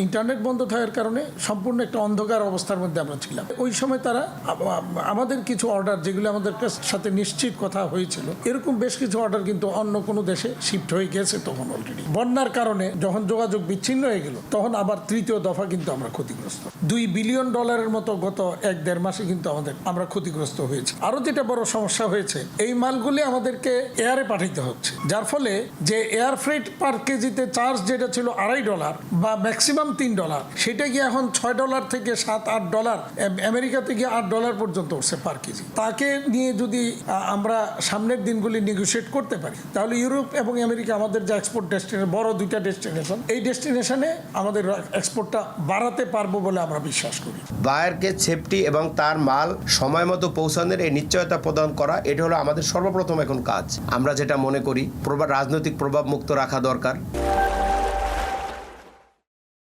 Internet বন্ধ থাকার কারণে সম্পূর্ণ একটা অন্ধকার অবস্থার মধ্যে আমরা ছিলাম। ওই সময় তারা আমাদের কিছু অর্ডার যেগুলো আমাদের সাথে নিশ্চিত কথা হয়েছিল, এরকম বেশ কিছু অর্ডার কিন্তু অন্য কোনো দেশে শিফট হয়ে গেছে তখন অলরেডি। বন্যার কারণে যখন যোগাযোগ বিচ্ছিন্ন হয়ে গেল, তখন আবার তৃতীয় দফা কিন্তু আমরা ক্ষতিগ্রস্ত। $2 বিলিয়ন মতো গত 1-1.5 মাসে কিন্তু আমরা ক্ষতিগ্রস্ত হয়েছে। আরো যেটা বড় সমস্যা হয়েছে, এই মালগুলি আমাদেরকে এয়ারে পাঠাইতে হচ্ছে, যার ফলে যে এয়ার ফ্রেট পার কেজিতে চার্জ যেটা ছিল $2.5 বা ম্যাক্সিমাম $3, সেটা গিয়ে এখন $6 থেকে $7-8, আমেরিকাতে গিয়ে $8 পর্যন্ত উঠছে পার কেজি। তাকে নিয়ে যদি আমরা সামনের দিনগুলি নেগোশিয়েট করতে পারি, তাহলে ইউরোপ এবং আমেরিকা আমাদের যে এক্সপোর্ট ডেস্টিনেশন, বড় 2টা ডেস্টিনেশন, এই ডেস্টিনেশনে আমাদের এক্সপোর্টটা বাড়াতে পারবো বলে আমরা বিশ্বাস করি। বায়ারকে সেফটি এবং তার মাল সময় মতো পৌঁছানোর এই নিশ্চয়তা প্রদান করা, এটা হলো আমাদের সর্বপ্রথম এখন কাজ। আমরা যেটা মনে করি রাজনৈতিক প্রভাব মুক্ত রাখা দরকার।